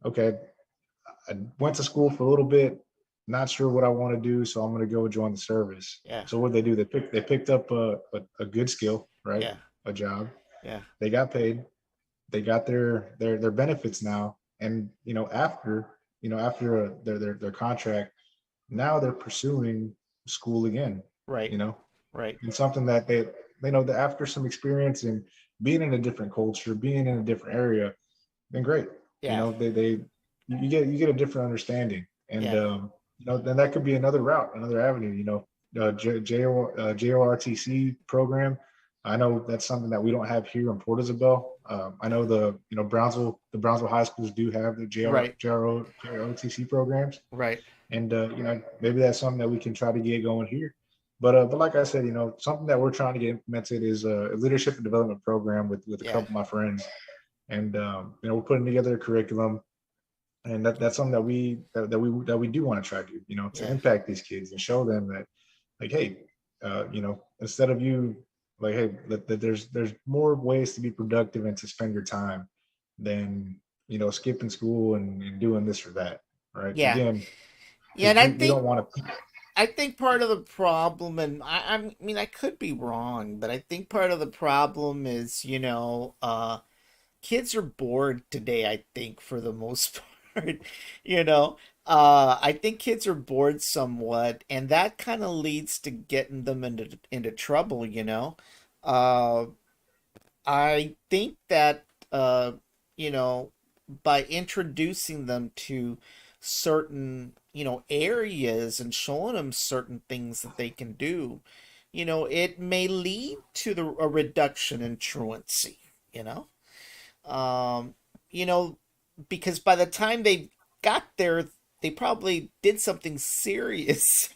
okay, I went to school for a little bit, not sure what I want to do, so I'm going to go join the service. Yeah. So what they do, they picked up a good skill, right? Yeah. A job. Yeah. They got paid. They got their benefits now, and after their contract, now they're pursuing school again. Right. You know, Right. and something that they know that after some experience and being in a different culture, being in a different area, then great. Yeah. They you get a different understanding, and Yeah. then that could be another route, another avenue. JORTC program. I know that's something that we don't have here in Port Isabel. I know the Brownsville high schools do have the Right. JROTC programs, Right. and maybe that's something that we can try to get going here. But like I said, something that we're trying to get implemented is a leadership and development program with a Yeah. couple of my friends, and we're putting together a curriculum, and that's something that we do want to try to do, to Yeah. impact these kids and show them that, like, hey, instead of you, like, hey, that there's more ways to be productive and to spend your time than skipping school and doing this or that, right? Yeah. Again, Yeah. And we don't want to. I think part of the problem, and I mean, I could be wrong, but I think part of the problem is, kids are bored today, I think, for the most part. you know I think kids are bored somewhat, and that kind of leads to getting them into trouble. uh I think that you know by introducing them to certain areas and showing them certain things that they can do, it may lead to a reduction in truancy. you know um, you know, because by the time they got there, they probably did something serious.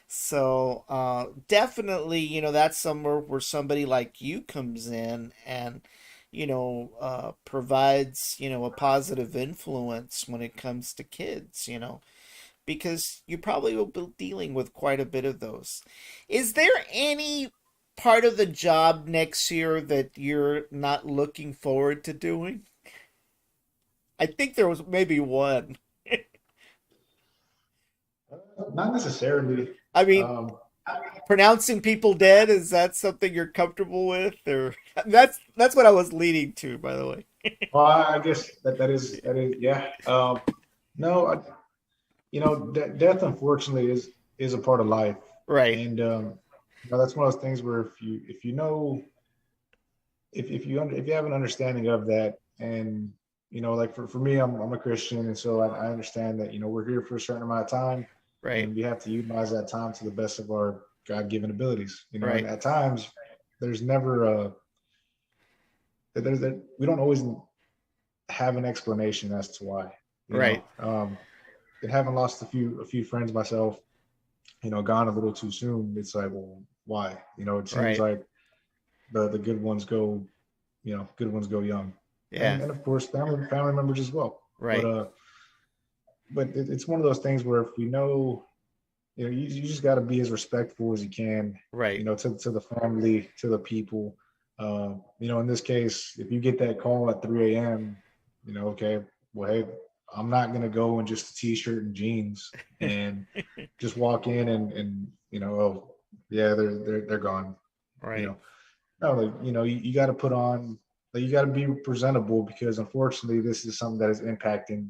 So definitely, that's somewhere where somebody like you comes in and, provides, a positive influence when it comes to kids, because you probably will be dealing with quite a bit of those. Is there any part of the job next year that you're not looking forward to doing? I think there was maybe one. Not necessarily. I mean, Um, pronouncing people dead, is that something you're comfortable with, or that's what I was leading to, by the way. well, I guess that is yeah. No, death unfortunately is a part of life, Right, and that's one of those things where if you know if you have an understanding of that, and like for me, I'm a Christian, and so I understand that we're here for a certain amount of time, right, and we have to utilize that time to the best of our God-given abilities. And right, at times there's never a we don't always have an explanation as to why. right, And having lost a few friends myself, gone a little too soon, it's like, well, why? It seems right. like the good ones go, good ones go young, Yeah, and of course family members as well. But right, it's one of those things where if we know, you just got to be as respectful as you can, right, to the family, to the people. In this case, if you get that call at 3 a.m., okay, well, hey, I'm not going to go in just a t-shirt and jeans and just walk in and oh, yeah, they're gone. You right, know, no, like, you got to put on, like, you got to be presentable, because unfortunately this is something that is impacting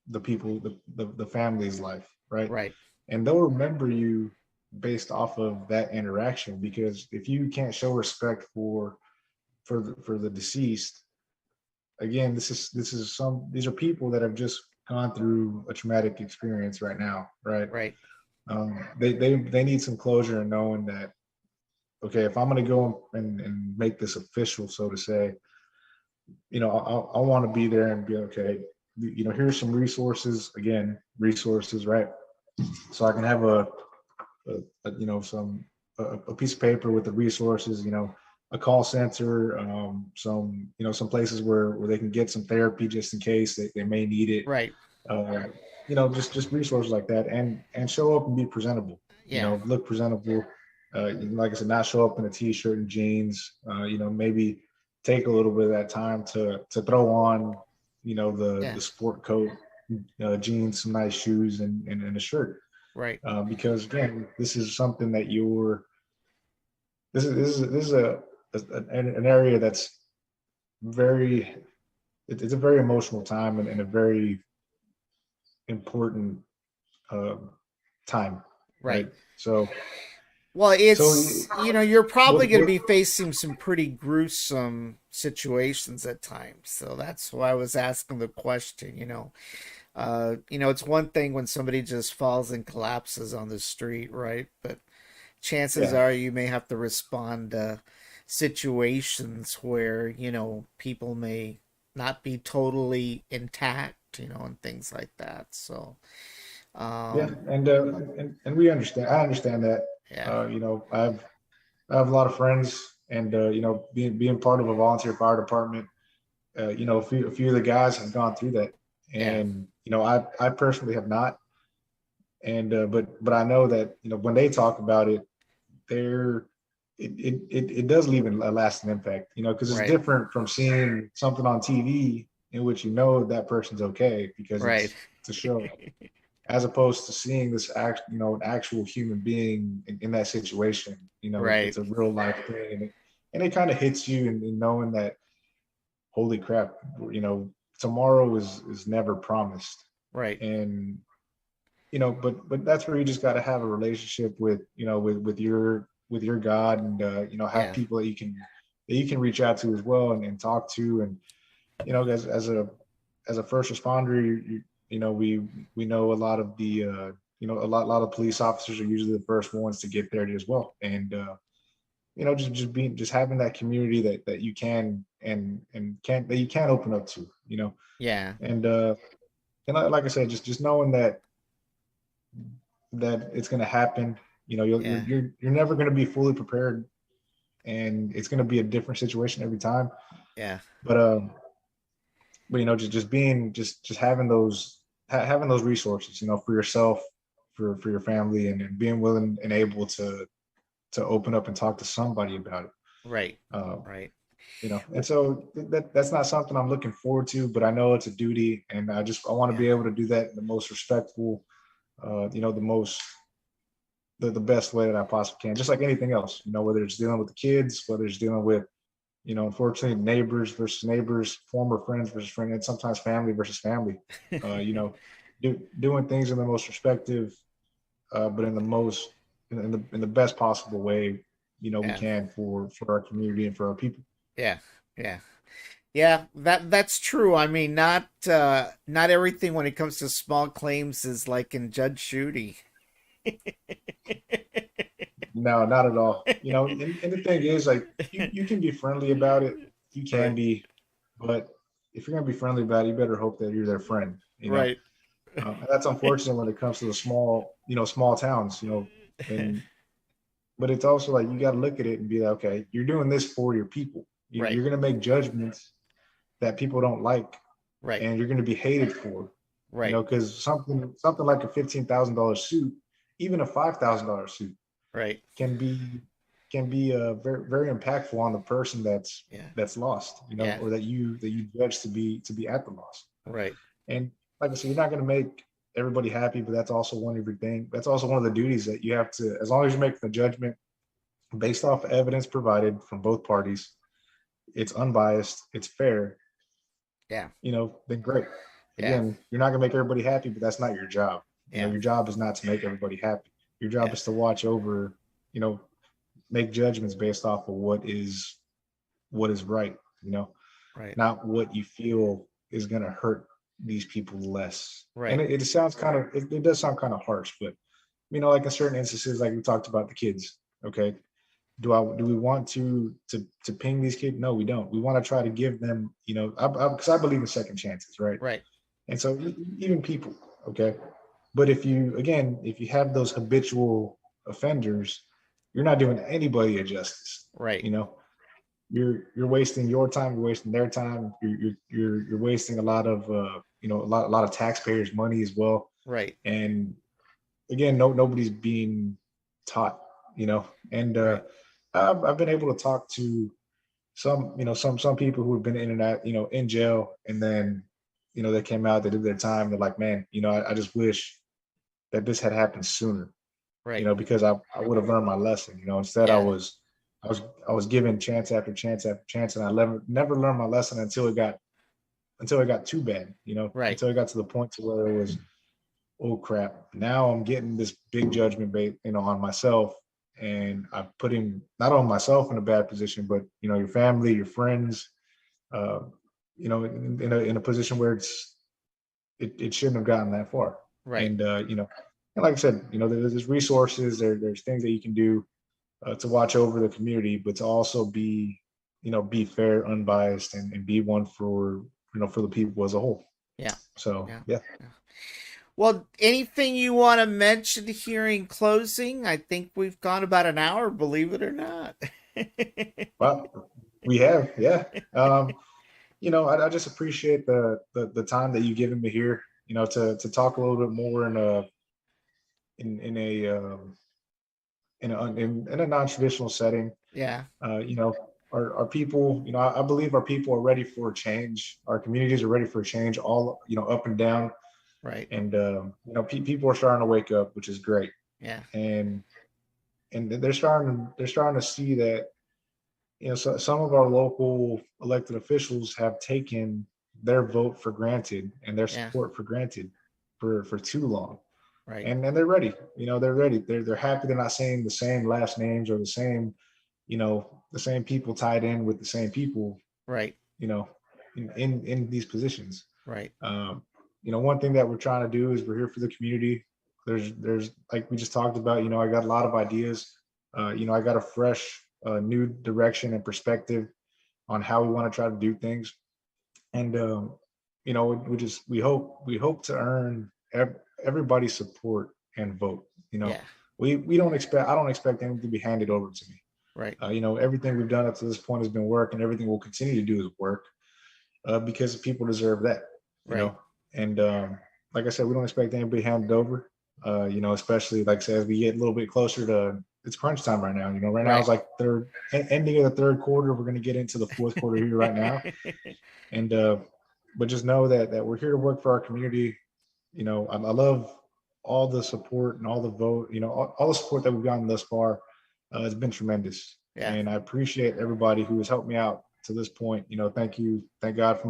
the people, the family's life, right? right, And they'll remember you based off of that interaction, because if you can't show respect for the deceased, again, these are people that have just gone through a traumatic experience right now, right? right, They need some closure in knowing that, okay, if I'm going to go and make this official, so to say, I want to be there and be okay. Here's some resources. Again, resources, right? So I can have a piece of paper with the resources. A call center, some places where they can get some therapy just in case they may need it. right. Uh, just resources like that, and show up and be presentable. Yeah, Look presentable. Like I said, not show up in a t-shirt and jeans. Maybe take a little bit of that time to throw on, yeah, the sport coat, jeans, some nice shoes, and a shirt. right, Because again, this is something that you're. This is an area that's very. It's a very emotional time, and a very important um, time, right. right? So Well, So, it's, you're probably going to what, be facing some pretty gruesome situations at times. So that's why I was asking the question. It's one thing when somebody just falls and collapses on the street, right? But chances yeah, are you may have to respond to situations where, people may not be totally intact, and things like that. So, yeah, um, and we understand. I understand that. yeah, I have a lot of friends, and being part of a volunteer fire department, a few of the guys have gone through that, yeah, and I personally have not, and but I know that when they talk about it, they're it does leave a lasting impact, because it's right, different from seeing something on TV in which that person's okay because right, it's a show, as opposed to seeing this an actual human being in that situation. right, It's a real life thing, and it kind of hits you in knowing that, holy crap, tomorrow is never promised, right, and but that's where you just got to have a relationship with with your God, and have yeah, people that you can reach out to as well, and talk to, and as a first responder, we know a lot of the a lot of police officers are usually the first ones to get there as well, and just having that community that you can and can that you can open up to, yeah, and like I said, just knowing that it's going to happen. yeah, You're never going to be fully prepared, and it's going to be a different situation every time. yeah, But just being just having having those resources, for yourself, for your family, and being willing and able to open up and talk to somebody about it. right, Uh, right, and so that's not something I'm looking forward to, but I know it's a duty, and I want to yeah, be able to do that in the most respectful, the most the best way that I possibly can, just like anything else, whether it's dealing with the kids, whether it's dealing with, unfortunately, neighbors versus neighbors, former friends versus friends, and sometimes family versus family. Doing things in the most respective, but in the most in the best possible way, we yeah, can for our community and for our people. yeah, yeah. Yeah, that's true. I mean, not everything when it comes to small claims is like in Judge Judy. No, not at all. And the thing is, like, you can be friendly about it. You can Right, be, but if you're gonna be friendly about it, you better hope that you're their friend. right. And that's unfortunate when it comes to the small towns. And but it's also like you got to look at it and be like, okay, you're doing this for your people. Right, You're gonna make judgments that people don't like, right, and you're gonna be hated for. right, Because something like a $15,000 suit, even a $5,000 suit, right. can be very very impactful on the person Yeah, that's lost, yeah, or that you judge to be at the loss. right. And like I said, you're not going to make everybody happy, but that's also one of your thing. That's also one of the duties that you have to, as long as you're making the judgment based off evidence provided from both parties, it's unbiased, it's fair, Yeah, then great. yeah, Again, you're not going to make everybody happy, but that's not your job. yeah, Your job is not to make everybody happy. Your job yeah, is to watch over, you know, make judgments based off of what is right, right, not what you feel is going to hurt these people less. And right, it sounds it does sound kind of harsh, but like in certain instances, like we talked about the kids. Okay, do we want to ping these kids? No, we don't. We want to try to give them, because I believe in second chances, right? right, And so even people, okay. But if you have those habitual offenders, you're not doing anybody a justice. right, You know, you're wasting your time, you're wasting their time, you're wasting a lot of a lot of taxpayers' money as well. right, And again, nobody's being taught, and right. I've been able to talk to some people who have been in and out, in jail, and then they came out, they did their time, they're like, man, I just wish that this had happened sooner, Right. because I would have learned my lesson. Instead Yeah. I was given chance after chance after chance, and I never learned my lesson until it got too bad, Right. until it got to the point to where it was, oh crap, now I'm getting this big judgment on myself, and I put him not only myself in a bad position, but your family, your friends, uh, in a position where it shouldn't have gotten that far. Right. And and like I said, there's resources, there's things that you can do to watch over the community, but to also be fair, unbiased, and be one for the people as a whole. Yeah. So Yeah. yeah. Yeah. Well, anything you want to mention here in closing? I think we've gone about an hour, believe it or not. Well, we have, yeah. I just appreciate the time that you've given me here, to talk a little bit more in a in a non-traditional setting. Yeah. You know, our people, I believe our people are ready for a change. Our communities are ready for a change, all up and down, Right. and people are starting to wake up, which is great. Yeah. And they're starting to see that so some of our local elected officials have taken their vote for granted and their Yeah. support for granted for too long. Right. And they're ready. They're ready. They're happy they're not saying the same last names or the same people tied in with the same people, Right. you know, in these positions. Right. One thing that we're trying to do is we're here for the community. There's like we just talked about, I got a lot of ideas. I got a fresh new direction and perspective on how we want to try to do things. And we hope to earn everybody's support and vote. Yeah. We don't expect I don't expect anything to be handed over to me. Right. Everything we've done up to this point has been work, and everything we'll continue to do is work, because people deserve that. You Right. know, and like I said, we don't expect anybody handed over. Especially like I said, as we get a little bit closer to it's crunch time right now. Right now Right. it's like ending of the third quarter. We're going to get into the fourth quarter here right now, and but just know that we're here to work for our community. I love all the support and all the vote. All the support that we've gotten thus far has been tremendous, Yeah. and I appreciate everybody who has helped me out to this point. Thank you, thank God for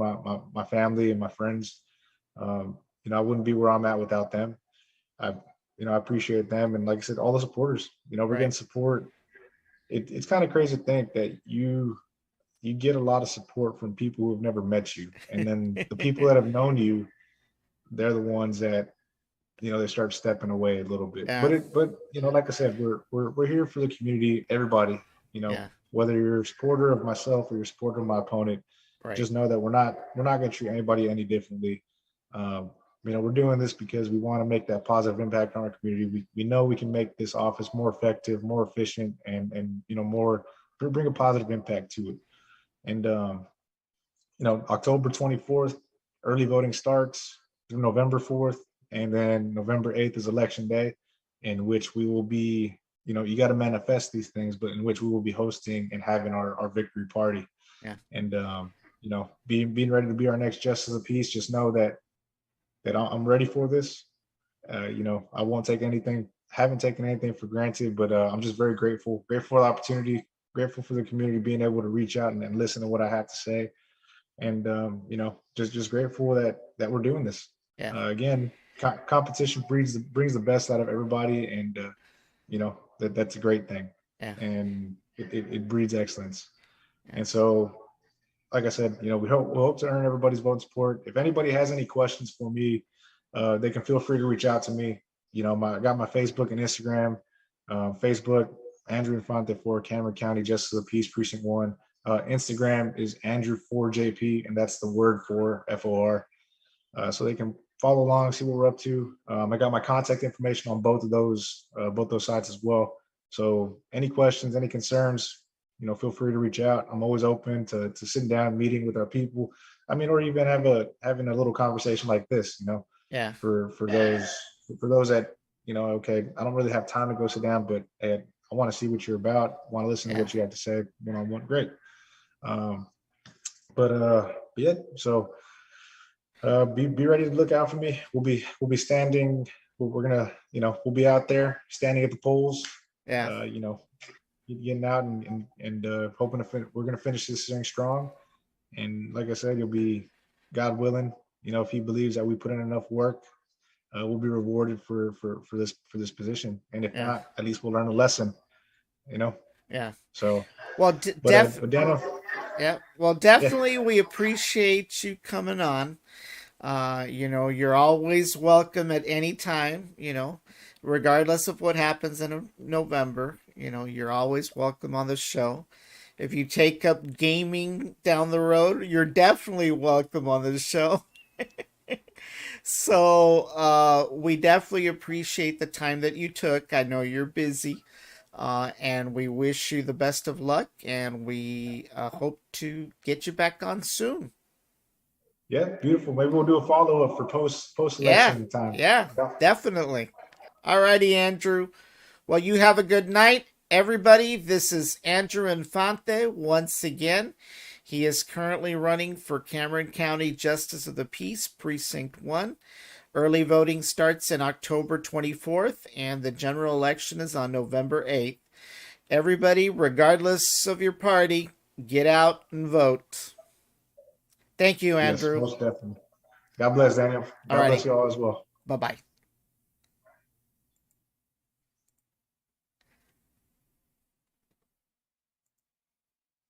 my family and my friends. I wouldn't be where I'm at without them. I appreciate them, and like I said, all the supporters. We're getting Right. support. It's kind of crazy to think that you get a lot of support from people who have never met you, and then the people that have known you, they're the ones that they start stepping away a little bit. Yeah. But like I said, we're here for the community, everybody. Yeah. Whether you're a supporter of myself or you're a supporter of my opponent, Right. just know that we're not going to treat anybody any differently. Um, we're doing this because we want to make that positive impact on our community. We know we can make this office more effective, more efficient, and more bring a positive impact to it. And October 24th, early voting starts through November 4th, and then November 8th is election day, in which we will be, you got to manifest these things, but in which we will be hosting and having our victory party. Yeah. And being ready to be our next justice of peace. Just know that I'm ready for this. I won't take anything, haven't taken anything for granted, but I'm just very grateful for the opportunity, grateful for the community being able to reach out and listen to what I have to say. And just grateful that we're doing this. Yeah. Again, competition brings the best out of everybody, and that's a great thing, Yeah. and it breeds excellence. Yeah. And so, like I said, we hope to earn everybody's vote and support. If anybody has any questions for me, they can feel free to reach out to me. I got my Facebook and Instagram. Facebook, Andrew Infante for Cameron County Justice of the Peace Precinct 1. Instagram is Andrew4JP, and that's the word for FOR. So they can follow along, see what we're up to. I got my contact information on both those sites as well. So any questions, any concerns, feel free to reach out. I'm always open to sitting down, meeting with our people. Or even having a little conversation like this. Yeah. For those that okay, I don't really have time to go sit down, but hey, I want to see what you're about. I want to listen to Yeah. what you have to say one-on-one. Great. Yeah. So be ready to look out for me. We'll be standing. We're gonna we'll be out there standing at the polls. Yeah. Getting out and hoping we're gonna finish this thing strong. And like I said, you'll be, God willing, if He believes that we put in enough work, we'll be rewarded for this position. And if Yeah. not, at least we'll learn a lesson you know. Yeah. So, Well, but Daniel, yeah. Well, yeah, definitely we appreciate you coming on. You're always welcome at any time, regardless of what happens in November. You're always welcome on the show. If you take up gaming down the road, you're definitely welcome on the show. So we definitely appreciate the time that you took. I know you're busy, and we wish you the best of luck, and we hope to get you back on soon. yeah, beautiful. Maybe we'll do a follow up for post Yeah, election time. yeah, Yeah. definitely. Alrighty, Andrew. Well, you have a good night, everybody. This is Andrew Infante once again. He is currently running for Cameron County Justice of the Peace, Precinct 1. Early voting starts in October 24th, and the general election is on November 8th. Everybody, regardless of your party, get out and vote. Thank you, Yes, Andrew. most definitely. God bless, Daniel. God bless Alrighty. you all as well. Bye bye.